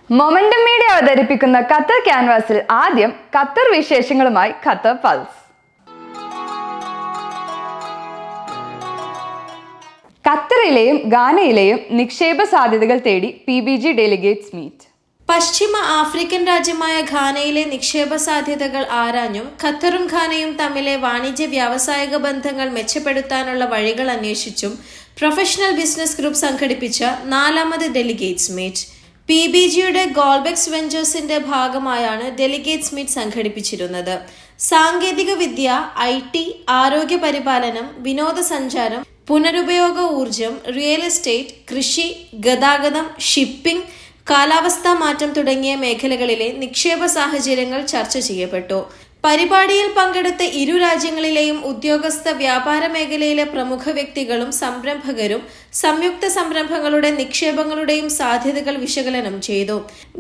Momentum media അവതരിപ്പിക്കുന്ന Qatar ക്യാൻവാസിൽ ആദ്യം ഖത്തർ വിശേഷങ്ങളുമായി ഖത്തർ പൾസ്. ഖത്തറിലെയും ഗാനയിലെയും നിക്ഷേപ സാധ്യതകൾ തേടി PBG ഡെലിഗേറ്റ്സ് മീറ്റ്. പശ്ചിമ ആഫ്രിക്കൻ രാജ്യമായ ഘാനയിലെ നിക്ഷേപ സാധ്യതകൾ ആരാഞ്ഞും ഖത്തറും ഘാനയും തമ്മിലെ വാണിജ്യ വ്യാവസായിക ബന്ധങ്ങൾ മെച്ചപ്പെടുത്താനുള്ള വഴികൾ അന്വേഷിച്ചും പ്രൊഫഷണൽ ബിസിനസ് ഗ്രൂപ്പ് സംഘടിപ്പിച്ച 4ാമത് ഡെലിഗേറ്റ്സ് മീറ്റ്. PBGയുടെ ഗോൾബെക്സ് വെഞ്ചേഴ്സിന്റെ ഭാഗമായാണ് ഡെലിഗേറ്റ്സ് മീറ്റ് സംഘടിപ്പിച്ചിരുന്നത്. സാങ്കേതിക വിദ്യ, IT, ആരോഗ്യ പരിപാലനം, വിനോദസഞ്ചാരം, പുനരുപയോഗ ഊർജം, റിയൽ എസ്റ്റേറ്റ്, കൃഷി, ഗതാഗതം, ഷിപ്പിംഗ്, കാലാവസ്ഥാ മാറ്റം തുടങ്ങിയ മേഖലകളിലെ നിക്ഷേപ സാഹചര്യങ്ങൾ ചർച്ച ചെയ്യപ്പെട്ടു. പരിപാടിയിൽ പങ്കെടുത്ത ഇരു രാജ്യങ്ങളിലെയും ഉദ്യോഗസ്ഥ വ്യാപാര മേഖലയിലെ പ്രമുഖ വ്യക്തികളും സംരംഭകരും സംയുക്ത സംരംഭങ്ങളുടെ നിക്ഷേപങ്ങളുടെയും സാധ്യതകൾ വിശകലനം ചെയ്തു.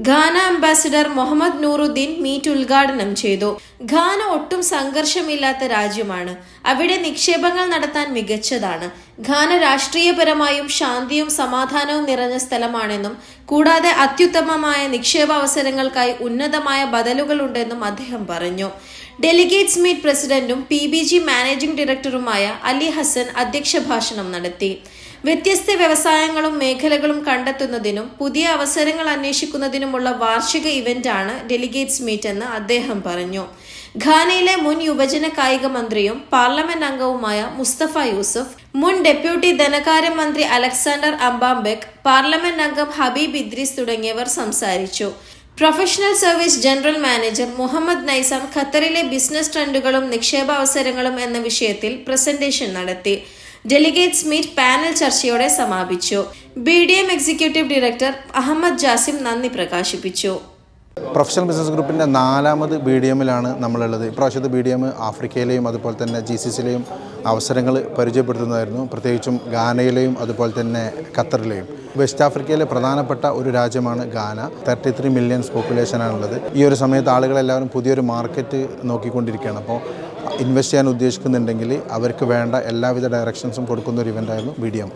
Ghana ambassador Mohammed Nurudeen meet ഉദ്ഘാടനം ചെയ്തു. ഘാന ഒട്ടും സംഘർഷമില്ലാത്ത രാജ്യമാണ്. അവിടെ നിക്ഷേപങ്ങൾ നടത്താൻ മികച്ചതാണ്. ഘാന രാഷ്ട്രീയപരമായും ശാന്തിയും സമാധാനവും നിറഞ്ഞ സ്ഥലമാണെന്നും കൂടാതെ അത്യുത്തമമായ നിക്ഷേപ അവസരങ്ങൾക്കായി ഉന്നതമായ ബദലുകൾ ഉണ്ടെന്നും അദ്ദേഹം പറഞ്ഞു. ഡെലിഗേറ്റ്സ് മീറ്റ് പ്രസിഡന്റും PBG മാനേജിംഗ് ഡയറക്ടറുമായ അലി ഹസൻ അധ്യക്ഷ ഭാഷണം നടത്തി. വ്യത്യസ്ത വ്യവസായങ്ങളും മേഖലകളും കണ്ടെത്തുന്നതിനും പുതിയ അവസരങ്ങൾ അന്വേഷിക്കുന്നതിനുമുള്ള വാർഷിക ഇവന്റാണ് ഡെലിഗേറ്റ്സ് മീറ്റ് എന്ന് അദ്ദേഹം പറഞ്ഞു. ഘാനയിലെ മുൻ യുവജന കായിക മന്ത്രിയും പാർലമെന്റ് അംഗവുമായ മുസ്തഫ യൂസഫ്, മുൻ ഡെപ്യൂട്ടി ധനകാര്യമന്ത്രി അലക്സാണ്ടർ അംബാംബെക്, പാർലമെന്റ് അംഗം ഹബീബ് ഇദ്രീസ് തുടങ്ങിയവർ സംസാരിച്ചു. Professional service general manager Muhammad Naizam ഖത്തറിലെ ബിസിനസ് ട്രെൻഡുകളും നിക്ഷേപാവസരങ്ങളും എന്ന വിഷയത്തിൽ പ്രസന്റേഷൻ നടത്തി. ഡെലിഗേറ്റ്സ് മീറ്റ് പാനൽ ചർച്ചയോടെ സമാപിച്ചു. BDM executive director Ahmed Jassim നന്ദി പ്രകാശിപ്പിച്ചു. പ്രൊഫഷണൽ ബിസിനസ് ഗ്രൂപ്പിൻ്റെ 4ാമത് BDMലാണ് നമ്മളുള്ളത്. ഇപ്രാവശ്യത്തെ BDM ആഫ്രിക്കയിലെയും അതുപോലെ തന്നെ GCCയിലെയും അവസരങ്ങൾ പരിചയപ്പെടുത്തുന്നതായിരുന്നു. പ്രത്യേകിച്ചും ഘാനയിലെയും അതുപോലെ തന്നെ ഖത്തറിലെയും. വെസ്റ്റ് ആഫ്രിക്കയിലെ പ്രധാനപ്പെട്ട ഒരു രാജ്യമാണ് ഘാന. 33 മില്യൺസ് പോപ്പുലേഷനാണുള്ളത്. ഈ ഒരു സമയത്ത് ആളുകളെല്ലാവരും പുതിയൊരു മാർക്കറ്റ് നോക്കിക്കൊണ്ടിരിക്കുകയാണ്. അപ്പോൾ ഇൻവെസ്റ്റ് ചെയ്യാൻ ഉദ്ദേശിക്കുന്നുണ്ടെങ്കിൽ അവർക്ക് വേണ്ട എല്ലാവിധ ഡയറക്ഷൻസും കൊടുക്കുന്ന ഒരു ഇവൻ്റായിരുന്നു BDM.